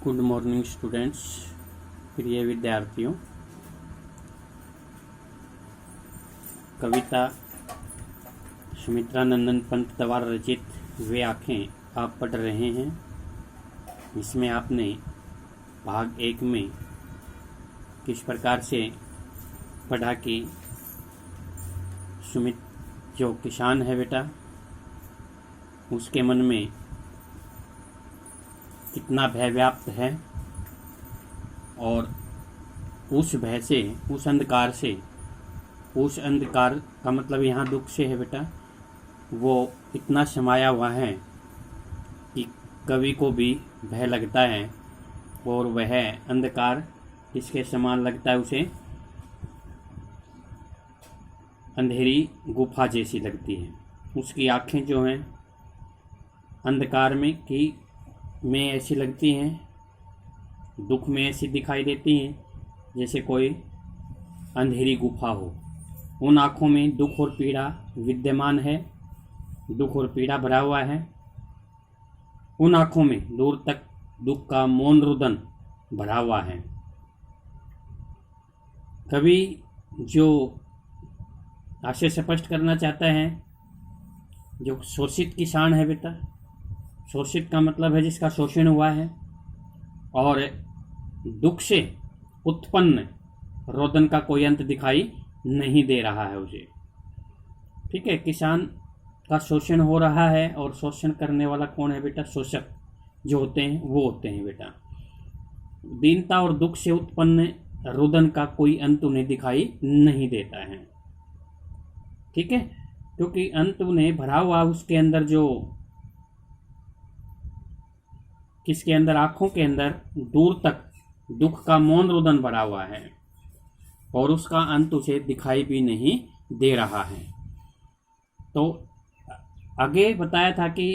Good morning students, प्रिय विद्यार्थियों। कविता सुमित्रा नंदन पंत द्वारा रचित वे आँखें आप पढ़ रहे हैं। इसमें आपने भाग 1 में किस प्रकार से पढ़ा कि सुमित जो किसान है बेटा, उसके मन में कितना भय व्याप्त है और उस भय से, उस अंधकार का मतलब यहाँ दुख से है बेटा, वो इतना समाया हुआ है कि कवि को भी भय लगता है और वह अंधकार इसके समान लगता है, उसे अंधेरी गुफा जैसी लगती है। उसकी आँखें जो हैं अंधकार में ऐसी लगती हैं, दुख में ऐसी दिखाई देती हैं जैसे कोई अंधेरी गुफा हो। उन आँखों में दुख और पीड़ा विद्यमान है, दुख और पीड़ा भरा हुआ है। उन आँखों में दूर तक दुख का मौन रुदन भरा हुआ है। कवि जो आशय स्पष्ट करना चाहता है, जो शोषित किसान है बेटा, शोषित का मतलब है जिसका शोषण हुआ है, और दुख से उत्पन्न रोदन का कोई अंत दिखाई नहीं दे रहा है उसे। ठीक है, किसान का शोषण हो रहा है और शोषण करने वाला कौन है बेटा? शोषक जो होते हैं वो होते हैं बेटा। दीनता और दुख से उत्पन्न रोदन का कोई अंत उन्हें दिखाई नहीं देता है। ठीक है, क्योंकि अंत उन्हें भरा हुआ उसके अंदर, जो किसके अंदर? आँखों के अंदर दूर तक दुख का मौन रुदन भरा हुआ है और उसका अंत उसे दिखाई भी नहीं दे रहा है। तो आगे बताया था कि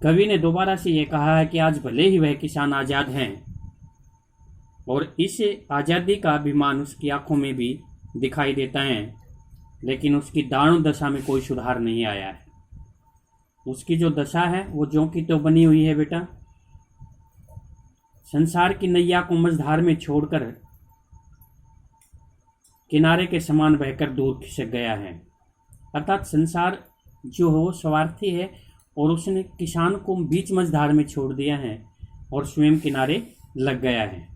कवि ने दोबारा से ये कहा है कि आज भले ही वह किसान आज़ाद हैं और इस आज़ादी का अभिमान उसकी आंखों में भी दिखाई देता है, लेकिन उसकी दारुण दशा में कोई सुधार नहीं आया है। उसकी जो दशा है वो ज्यों की तो बनी हुई है बेटा। संसार की नैया को मझधार में छोड़कर किनारे के समान बहकर दूर खिसक गया है। अर्थात संसार जो हो स्वार्थी है और उसने किसान को बीच मझधार में छोड़ दिया है और स्वयं किनारे लग गया है।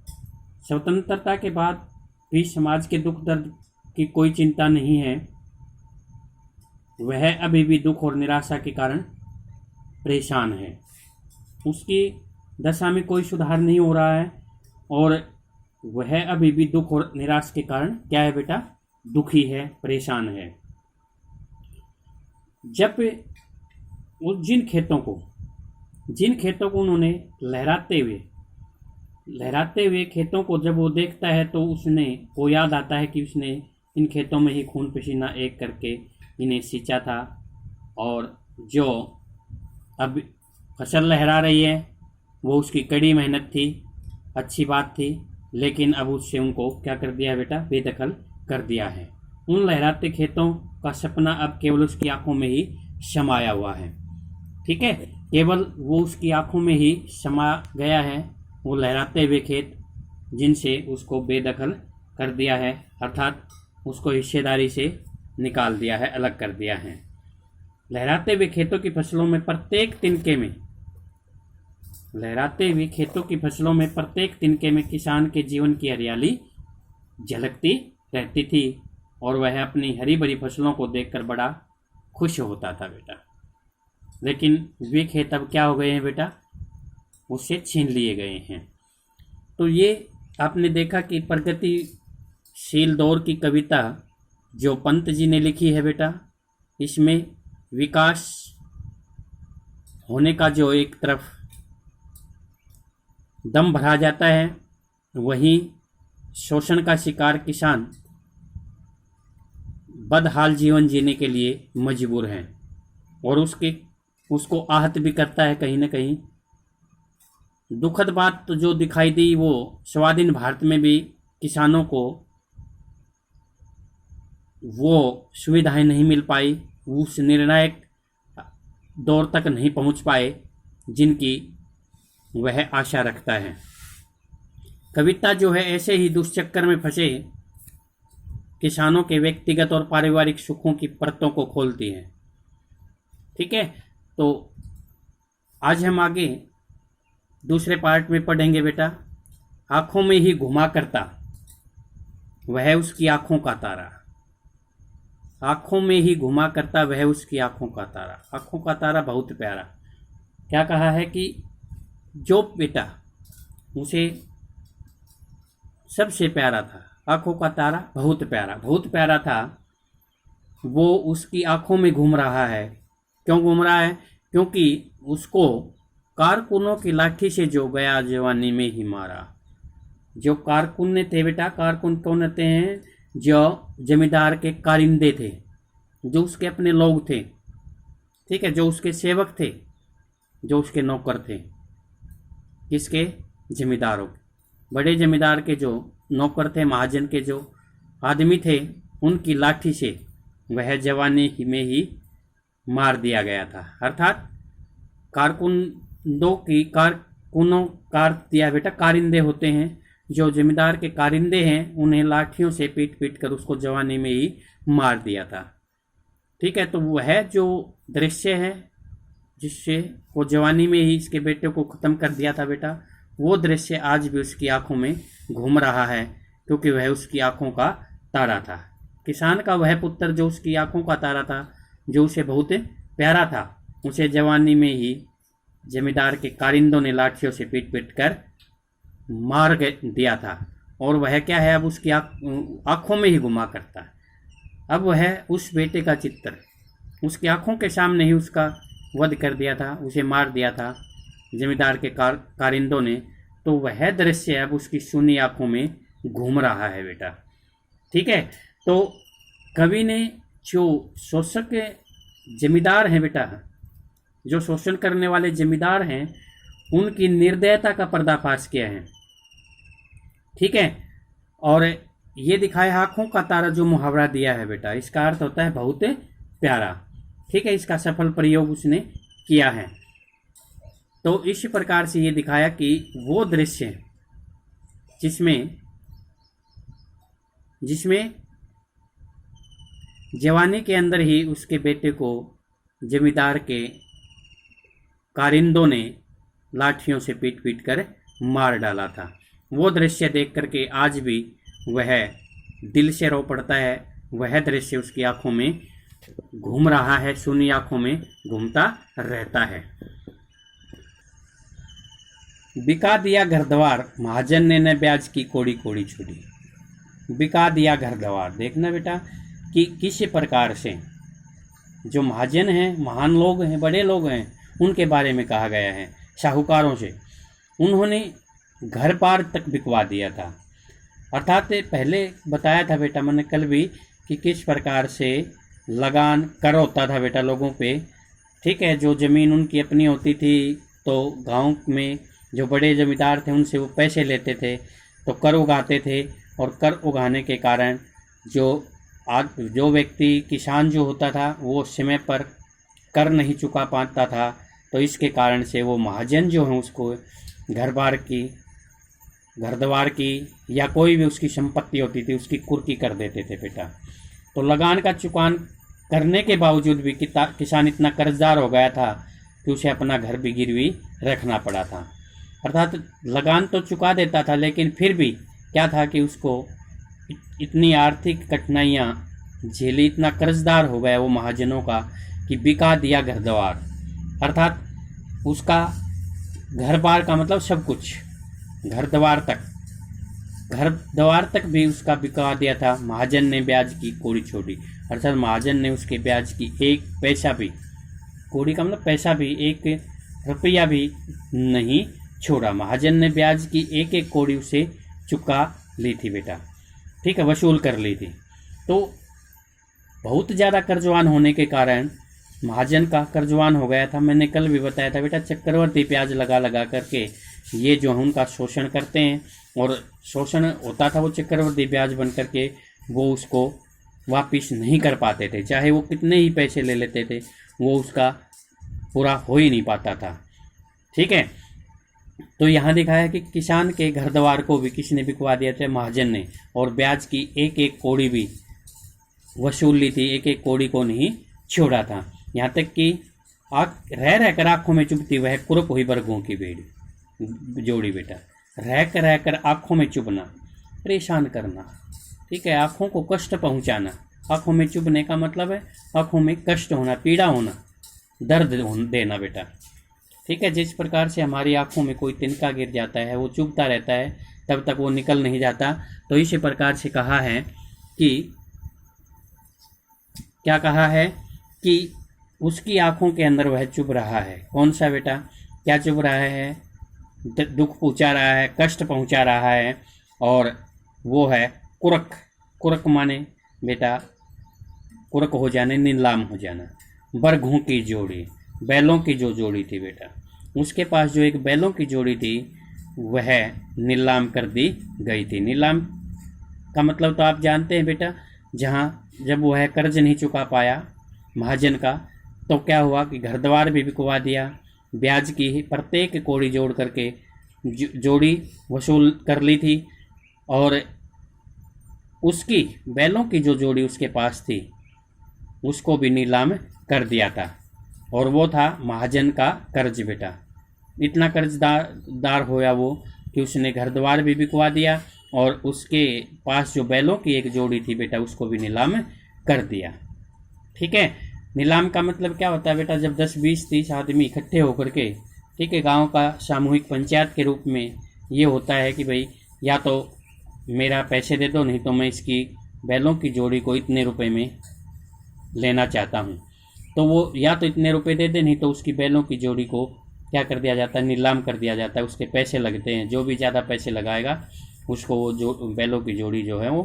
स्वतंत्रता के बाद भी समाज के दुख दर्द की कोई चिंता नहीं है। वह अभी भी दुख और निराशा के कारण परेशान है। उसकी दशा में कोई सुधार नहीं हो रहा है और वह अभी भी दुख और निराशा के कारण क्या है बेटा? दुखी है, परेशान है। जब उस जिन खेतों को उन्होंने लहराते हुए खेतों को जब वो देखता है तो उसने को याद आता है कि उसने इन खेतों में ही खून पसीना एक करके इन्हें सींचा था, और जो अब फसल लहरा रही है वो उसकी कड़ी मेहनत थी, अच्छी बात थी, लेकिन अब उससे उनको क्या कर दिया बेटा? बेदखल कर दिया है। उन लहराते खेतों का सपना अब केवल उसकी आंखों में ही समाया हुआ है। ठीक है, केवल वो उसकी आंखों में ही समा गया है, वो लहराते हुए खेत जिनसे उसको बेदखल कर दिया है, अर्थात उसको हिस्सेदारी से निकाल दिया है, अलग कर दिया है। लहराते हुए खेतों की फसलों में प्रत्येक तिनके में किसान के जीवन की हरियाली झलकती रहती थी और वह अपनी हरी भरी फसलों को देखकर बड़ा खुश होता था बेटा। लेकिन वे खेत अब क्या हो गए हैं बेटा? उससे छीन लिए गए हैं। तो ये आपने देखा कि प्रगतिशील दौर की कविता जो पंत जी ने लिखी है बेटा, इसमें विकास होने का जो एक तरफ दम भरा जाता है, वहीं शोषण का शिकार किसान बदहाल जीवन जीने के लिए मजबूर हैं और उसको आहत भी करता है कहीं ना कहीं। दुखद बात तो जो दिखाई दी वो स्वाधीन भारत में भी किसानों को वो सुविधाएं नहीं मिल पाई, उस निर्णायक दौर तक नहीं पहुंच पाए जिनकी वह आशा रखता है। कविता जो है ऐसे ही दुष्चक्कर में फंसे किसानों के व्यक्तिगत और पारिवारिक सुखों की परतों को खोलती है। ठीक है, तो आज हम आगे दूसरे पार्ट में पढ़ेंगे बेटा, आंखों में ही घुमा करता वह उसकी आंखों का तारा। आंखों में ही घुमा करता वह उसकी आंखों का तारा। आंखों का तारा बहुत प्यारा। क्या कहा है कि जो बेटा उसे सबसे प्यारा था, आंखों का तारा बहुत प्यारा था, वो उसकी आंखों में घूम रहा है। क्यों घूम रहा है? क्योंकि उसको कारकुनों की लाठी से जो गया जवानी में ही मारा। जो कारकुन थे बेटा, कारकुन कौन होते हैं? जो जमींदार के कारिंदे थे, जो उसके अपने लोग थे। ठीक है, जो उसके सेवक थे, जो उसके नौकर थे। किसके? जमींदारों के। बड़े जमींदार के जो नौकर थे, महाजन के जो आदमी थे, उनकी लाठी से वह जवानी में ही मार दिया गया था। अर्थात कारिंदे होते हैं, जो जमींदार के कारिंदे हैं, उन्हें लाठियों से पीट पीट कर उसको जवानी में ही मार दिया था। ठीक है, तो वह जो दृश्य है जिससे वो जवानी में ही इसके बेटे को ख़त्म कर दिया था बेटा, वो दृश्य आज भी उसकी आंखों में घूम रहा है, क्योंकि वह उसकी आंखों का तारा था। किसान का वह पुत्र जो उसकी आंखों का तारा था, जो उसे बहुत प्यारा था, उसे जवानी में ही जमींदार के कारिंदों ने लाठियों से पीट पीट कर मार दिया था। और वह क्या है, अब उसकी आंखों में ही घुमा करता है। अब वह उस बेटे का चित्र उसकी आंखों के सामने ही उसका वध कर दिया था, उसे मार दिया था जमींदार के कारिंदों ने। तो वह दृश्य अब उसकी सुनी आंखों में घूम रहा है बेटा। ठीक है, तो कवि ने जो शोषक जमींदार हैं बेटा, जो शोषण करने वाले जमींदार हैं, उनकी निर्दयता का पर्दाफाश किया है। ठीक है, और ये दिखाया आंखों का तारा, जो मुहावरा दिया है बेटा, इसका अर्थ होता है बहुत प्यारा। ठीक है, इसका सफल प्रयोग उसने किया है। तो इस प्रकार से ये दिखाया कि वो दृश्य जिसमें जवानी के अंदर ही उसके बेटे को जमींदार के कारिंदों ने लाठियों से पीट पीट कर मार डाला था, वो दृश्य देख करके आज भी वह दिल से रो पड़ता है। वह दृश्य उसकी आंखों में घूम रहा है, सुनी आंखों में घूमता रहता है। बिका दिया घर द्वार महाजन ने न ब्याज की कोड़ी कोड़ी छोड़ी। बिका दिया घर द्वार, देखना बेटा कि किस प्रकार से जो महाजन हैं, महान लोग हैं, बड़े लोग हैं, उनके बारे में कहा गया है। साहूकारों से उन्होंने घर बार तक बिकवा दिया था। अर्थात पहले बताया था बेटा मैंने कल भी कि किस प्रकार से लगान कर होता था बेटा लोगों पे। ठीक है, जो ज़मीन उनकी अपनी होती थी तो गांव में जो बड़े जमींदार थे उनसे वो पैसे लेते थे, तो कर उगाते थे, और कर उगाने के कारण जो व्यक्ति किसान जो होता था वो समय पर कर नहीं चुका पाता था, तो इसके कारण से वो महाजन जो है उसको घर द्वार की या कोई भी उसकी संपत्ति होती थी उसकी कुर्की कर देते थे बेटा। तो लगान का चुकान करने के बावजूद भी किसान इतना कर्जदार हो गया था कि उसे अपना घर भी गिरवी रखना पड़ा था। अर्थात लगान तो चुका देता था, लेकिन फिर भी क्या था कि उसको इतनी आर्थिक कठिनाइयाँ झेली, इतना कर्जदार हो गया वो महाजनों का कि बिका दिया घर द्वार। अर्थात उसका घर बार का मतलब सब कुछ, घर द्वार तक भी उसका बिका दिया था। महाजन ने ब्याज की कोड़ी छोड़ी, अर्थात महाजन ने उसके ब्याज की एक पैसा भी, कोड़ी का मतलब पैसा भी, एक रुपया भी नहीं छोड़ा। महाजन ने ब्याज की एक एक कोड़ी उसे चुका ली थी बेटा। ठीक है, वसूल कर ली थी। तो बहुत ज़्यादा कर्जवान होने के कारण महाजन का कर्जवान हो गया था। मैंने कल भी बताया था बेटा, चक्रवर्ती ब्याज लगा लगा करके ये जो है उनका शोषण करते हैं, और शोषण होता था वो चक्रवर्ती ब्याज बन करके वो उसको वापिस नहीं कर पाते थे। चाहे वो कितने ही पैसे ले लेते थे, वो उसका पूरा हो ही नहीं पाता था। ठीक है, तो यहाँ दिखा है कि किसान के घर द्वार को भी किसने बिकवा दिया था, महाजन ने, और ब्याज की एक एक कौड़ी भी वसूल ली थी, एक एक कौड़ी को नहीं छोड़ा था। यहाँ तक कि रह कर आंखों में चुभती वह कुरक हुई बरगों की बेड़ी जोड़ी बेटा। रह कर आंखों में चुभना, परेशान करना, ठीक है, आंखों को कष्ट पहुंचाना। आंखों में चुभने का मतलब है आंखों में कष्ट होना, पीड़ा होना, दर्द देना बेटा, ठीक है। जिस प्रकार से हमारी आंखों में कोई तिनका गिर जाता है, वो चुभता रहता है, तब तक वो निकल नहीं जाता। तो इसी प्रकार से कहा है कि क्या कहा है कि उसकी आंखों के अंदर वह चुभ रहा है। कौन सा बेटा, क्या चुभ रहा है? दुख पहुंचा रहा है, कष्ट पहुंचा रहा है, और वो है कुरक। कुरक माने बेटा कुरक हो जाने, नीलाम हो जाना। बरघों की जोड़ी, बैलों की जो जोड़ी थी बेटा, उसके पास जो एक बैलों की जोड़ी थी वह नीलाम कर दी गई थी। नीलाम का मतलब तो आप जानते हैं बेटा, जब वह कर्ज नहीं चुका पाया महाजन का, तो क्या हुआ कि घर द्वार भी बिकवा दिया, ब्याज की प्रत्येक कौड़ी जोड़ करके जोड़ी वसूल कर ली थी, और उसकी बैलों की जो जोड़ी उसके पास थी उसको भी नीलाम कर दिया था। और वो था महाजन का कर्ज बेटा। इतना कर्जदार होया वो कि उसने घर द्वार भी बिकवा दिया, और उसके पास जो बैलों की एक जोड़ी थी बेटा उसको भी नीलाम कर दिया, ठीक है। नीलाम का मतलब क्या होता है बेटा, जब 10, 20, 30 आदमी इकट्ठे होकर के, ठीक है, गांव का सामूहिक पंचायत के रूप में ये होता है कि भाई या तो मेरा पैसे दे दो, नहीं तो मैं इसकी बैलों की जोड़ी को इतने रुपए में लेना चाहता हूँ। तो वो या तो इतने रुपए दे दे, नहीं तो उसकी बैलों की जोड़ी को क्या कर दिया जाता है, नीलाम कर दिया जाता है। उसके पैसे लगते हैं, जो भी ज़्यादा पैसे लगाएगा उसको वो जो बैलों की जोड़ी जो है वो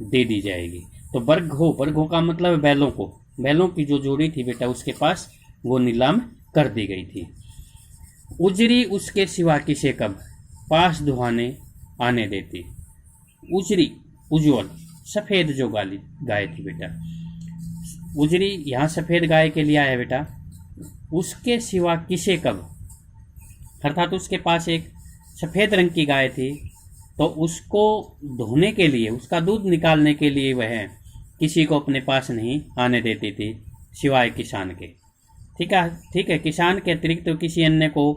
दे दी जाएगी। तो बरघों का मतलब बैलों की जो जोड़ी थी बेटा उसके पास वो नीलाम कर दी गई थी। उजरी उसके सिवा किसे कब पास दुहाने आने देती। उजरी, उज्ज्वल, सफ़ेद जो गाय थी बेटा, उजरी यहाँ सफ़ेद गाय के लिए आया बेटा। उसके सिवा किसे कब, अर्थात उसके पास एक सफ़ेद रंग की गाय थी, तो उसको धोने के लिए, उसका दूध निकालने के लिए वह किसी को अपने पास नहीं आने देती थी सिवाय किसान के, ठीक है। किसान के अतिरिक्त तो किसी अन्य को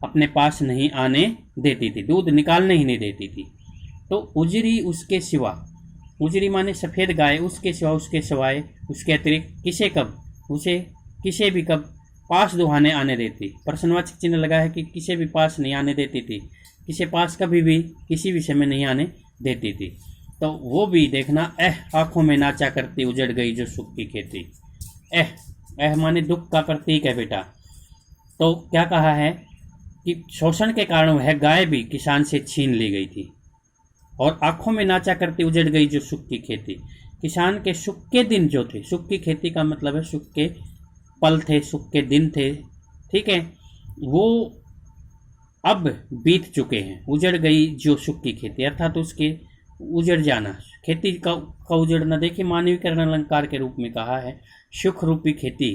अपने पास नहीं आने देती थी, दूध निकालने ही नहीं देती थी। तो उजरी उसके सिवा, उजरी माने सफ़ेद गाय, उसके सिवा, उसके सिवाय, उसके अतिरिक्त किसे कब, उसे किसे भी कब पास दुहाने आने देती। प्रश्नवाचक चिन्ह लगा है कि किसे भी पास नहीं आने देती थी, किसे पास कभी भी किसी भी समय नहीं आने देती थी। तो वो भी देखना, आंखों में नाचा करती उजड़ गई जो सुख की खेती। माने दुख का प्रतीक है बेटा। तो क्या कहा है कि शोषण के कारण वह गाय भी किसान से छीन ली गई थी, और आंखों में नाचा करती उजड़ गई जो सुख की खेती। किसान के सुख के दिन जो थे, सुख की खेती का मतलब है सुख के पल थे, सुख के दिन थे, ठीक है, वो अब बीत चुके हैं। उजड़ गई जो सुख की खेती, अर्थात उसके उजड़ जाना, खेती का उजड़ना। देखिए मानवीकरण अलंकार के रूप में कहा है, सुख रूपी खेती,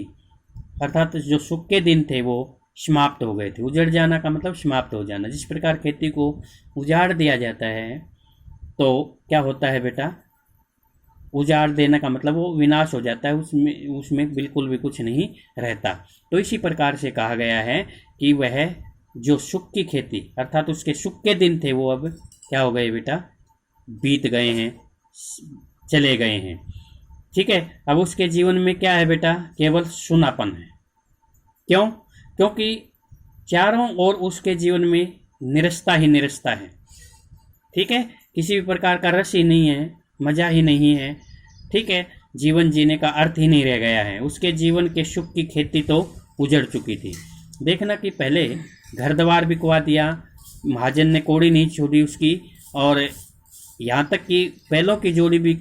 अर्थात जो सुख के दिन थे वो समाप्त हो गए थे। उजड़ जाना का मतलब समाप्त हो जाना। जिस प्रकार खेती को उजाड़ दिया जाता है तो क्या होता है बेटा, उजाड़ देने का मतलब वो विनाश हो जाता है, उसमें बिल्कुल भी कुछ नहीं रहता। तो इसी प्रकार से कहा गया है कि वह जो सुख की खेती, अर्थात उसके सुख के दिन थे, वो अब क्या हो गए बेटा, बीत गए हैं, चले गए हैं, ठीक है। अब उसके जीवन में क्या है बेटा, केवल सुनापन है। क्यों? क्योंकि चारों ओर उसके जीवन में निरस्ता ही निरस्ता है, ठीक है, किसी भी प्रकार का रस ही नहीं है, मज़ा ही नहीं है, ठीक है, जीवन जीने का अर्थ ही नहीं रह गया है। उसके जीवन के सुख की खेती तो उजड़ चुकी थी। देखना कि पहले घर द्वार बिकवा दिया, महाजन ने कौड़ी नहीं छोड़ी उसकी, और यहाँ तक कि बैलों की जोड़ी भी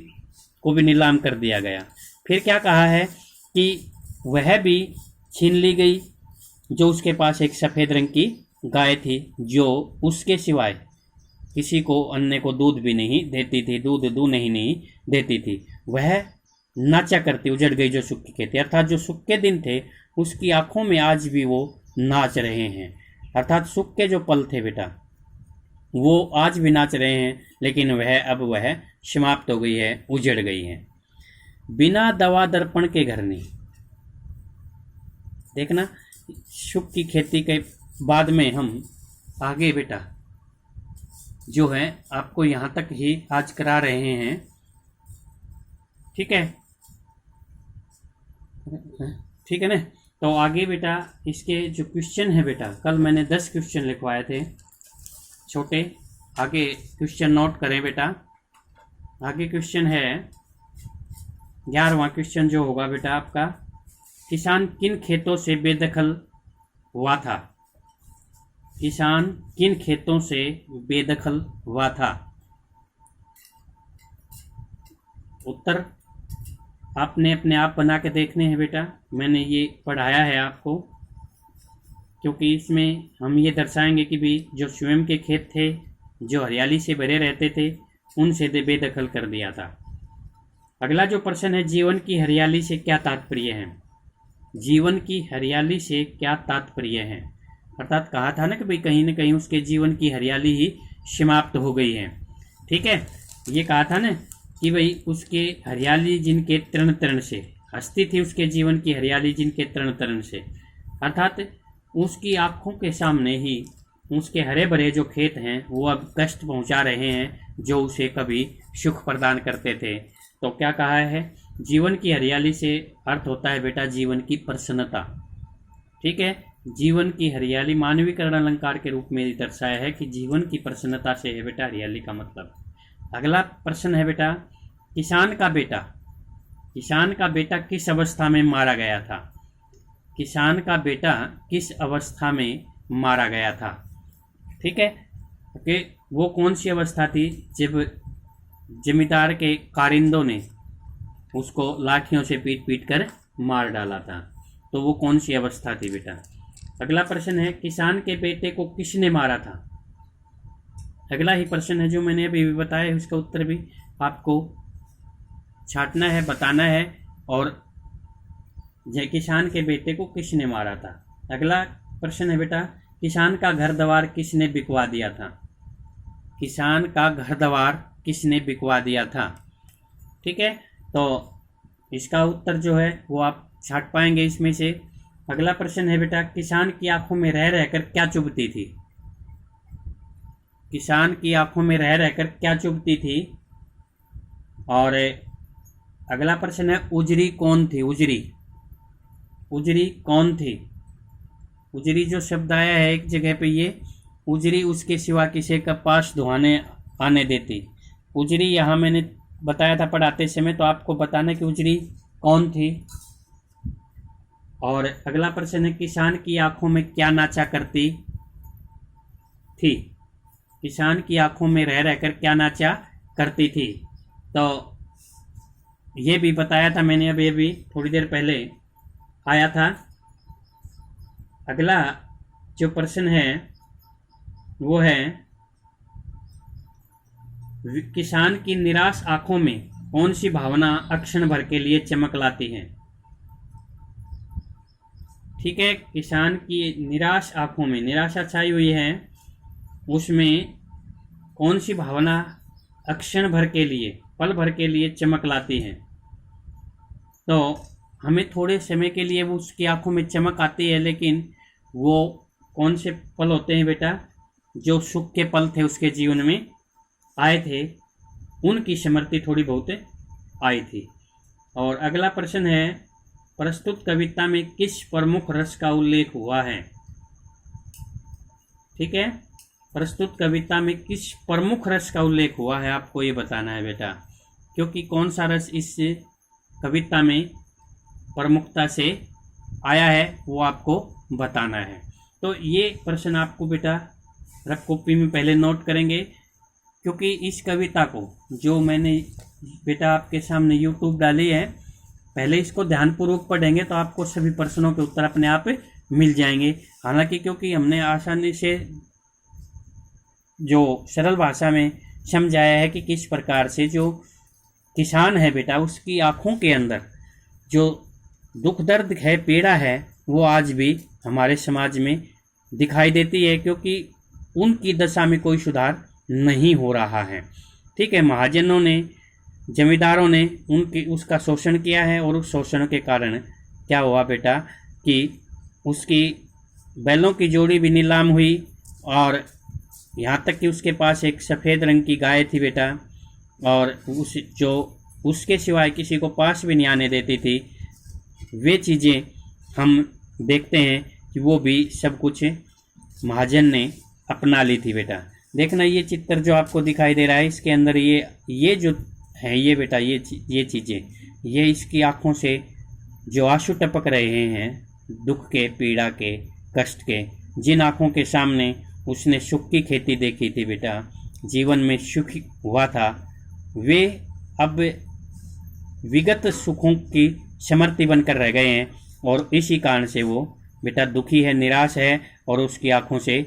को भी नीलाम कर दिया गया। फिर क्या कहा है कि वह भी छीन ली गई जो उसके पास एक सफ़ेद रंग की गाय थी, जो उसके सिवाय किसी को अन्य को दूध भी नहीं देती थी, दूध दूने ही नहीं देती थी। वह नाचा करती उजड़ गई जो सुख की खेती, अर्थात जो सुख के दिन थे उसकी आंखों में आज भी वो नाच रहे हैं, अर्थात सुख के जो पल थे बेटा वो आज भी नाच रहे हैं, लेकिन वह समाप्त हो गई है, उजड़ गई है। बिना दवा दर्पण के घर नहीं। देखना, सुख की खेती के बाद में हम आगे बेटा जो है आपको यहाँ तक ही आज करा रहे हैं, ठीक है, ठीक है ना। तो आगे बेटा इसके जो क्वेश्चन है बेटा, कल मैंने 10 क्वेश्चन लिखवाए थे छोटे, आगे क्वेश्चन नोट करें बेटा। आगे क्वेश्चन है 11वां क्वेश्चन जो होगा बेटा आपका, किसान किन खेतों से बेदखल हुआ था? किसान किन खेतों से बेदखल हुआ था? उत्तर आपने अपने आप बना के देखने हैं बेटा, मैंने ये पढ़ाया है आपको, क्योंकि इसमें हम ये दर्शाएंगे कि भी जो स्वयं के खेत थे जो हरियाली से भरे रहते थे उनसे बेदखल कर दिया था। अगला जो प्रश्न है, जीवन की हरियाली से क्या तात्पर्य है? जीवन की हरियाली से क्या तात्पर्य है? अर्थात कहा था ना कि भाई कहीं ना कहीं उसके जीवन की हरियाली ही समाप्त हो गई है, ठीक है। ये कहा था ना कि भाई उसके हरियाली जिनके तृण तृण से, हस्ती थी उसके जीवन की हरियाली जिनके तृण तृण से, अर्थात उसकी आंखों के सामने ही उसके हरे भरे जो खेत हैं वो अब कष्ट पहुंचा रहे हैं जो उसे कभी सुख प्रदान करते थे। तो क्या कहा है, जीवन की हरियाली से अर्थ होता है बेटा जीवन की प्रसन्नता, ठीक है। जीवन की हरियाली मानवीकरण अलंकार के रूप में दर्शाया है कि जीवन की प्रसन्नता से है बेटा हरियाली का मतलब। अगला प्रश्न है बेटा, किसान का बेटा किस अवस्था में मारा गया था? किसान का बेटा किस अवस्था में मारा गया था, ठीक है। कि वो कौन सी अवस्था थी जब जमींदार के कारिंदों ने उसको लाठियों से पीट पीट कर मार डाला था, तो वो कौन सी अवस्था थी बेटा। अगला प्रश्न है, किसान के बेटे को किसने मारा था? अगला ही प्रश्न है जो मैंने अभी बताया है, उसका उत्तर भी आपको छांटना है, बताना है। और किसान के बेटे को किसने मारा था। अगला प्रश्न है बेटा, किसान का घर द्वार किसने बिकवा दिया था? किसान का घर द्वार किसने बिकवा दिया था, ठीक है। तो इसका उत्तर जो है वो आप छांट पाएंगे इसमें से। अगला प्रश्न है बेटा, किसान की आंखों में रह रहकर क्या चुभती थी? किसान की आंखों में रह रहकर क्या चुभती थी। और अगला प्रश्न है, उजरी कौन थी? उजरी कौन थी? उजरी जो शब्द आया है एक जगह पे, ये उजरी उसके सिवा किसी का पास धुआने आने देती। उजरी यहाँ मैंने बताया था पढ़ाते समय, तो आपको बताना कि उजरी कौन थी। और अगला प्रश्न है, किसान की आंखों में क्या नाचा करती थी? किसान की आंखों में रह रहकर क्या नाचा करती थी। तो ये भी बताया था मैंने अभी थोड़ी देर पहले आया था। अगला जो प्रश्न है वो है, किसान की निराश आंखों में कौन सी भावना अक्षण भर के लिए चमक लाती है? ठीक है, किसान की निराश आंखों में निराशा छाई हुई है, उसमें कौन सी भावना अक्षण भर के लिए, पल भर के लिए चमक लाती है। तो हमें थोड़े समय के लिए वो उसकी आंखों में चमक आती है, लेकिन वो कौन से पल होते हैं बेटा, जो सुख के पल थे उसके जीवन में आए थे, उनकी स्मृति थोड़ी बहुत आई थी। और अगला प्रश्न है, प्रस्तुत कविता में किस प्रमुख रस का उल्लेख हुआ है? ठीक है, प्रस्तुत कविता में किस प्रमुख रस का उल्लेख हुआ है, आपको ये बताना है बेटा, क्योंकि कौन सा रस इस कविता में प्रमुखता से आया है वो आपको बताना है। तो ये प्रश्न आपको बेटा रफ कॉपी में पहले नोट करेंगे, क्योंकि इस कविता को जो मैंने बेटा आपके सामने यूट्यूब डाली है, पहले इसको ध्यानपूर्वक पढ़ेंगे तो आपको सभी प्रश्नों के उत्तर अपने आप मिल जाएंगे। हालांकि क्योंकि हमने आसानी से जो सरल भाषा में समझाया है कि किस प्रकार से जो किसान है बेटा, उसकी आँखों के अंदर जो दुख दर्द है, पीड़ा है, वो आज भी हमारे समाज में दिखाई देती है, क्योंकि उनकी दशा में कोई सुधार नहीं हो रहा है। ठीक है, महाजनों ने, जमींदारों ने उसका शोषण किया है, और उस शोषण के कारण क्या हुआ बेटा कि उसकी बैलों की जोड़ी भी नीलाम हुई, और यहाँ तक कि उसके पास एक सफ़ेद रंग की गाय थी बेटा, और उसके सिवाय किसी को पास भी नहीं आने देती थी। वे चीज़ें हम देखते हैं कि वो भी सब कुछ महाजन ने अपना ली थी बेटा। देखना ये चित्र जो आपको दिखाई दे रहा है, इसके अंदर ये जो है ये बेटा, ये चीज़ें, ये इसकी आँखों से जो आंसू टपक रहे हैं दुख के, पीड़ा के, कष्ट के, जिन आँखों के सामने उसने सुख की खेती देखी थी बेटा, जीवन में सुख हुआ था, वे अब विगत सुखों की स्मृति बनकर रह गए हैं, और इसी कारण से वो बेटा दुखी है, निराश है, और उसकी आंखों से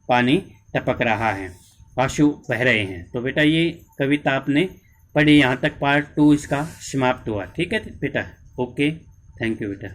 पानी टपक रहा है, आंसू बह रहे हैं। तो बेटा ये कविता आपने पढ़ी, यहाँ तक पार्ट 2 इसका समाप्त हुआ। ठीक है बेटा, ओके, थैंक यू बेटा।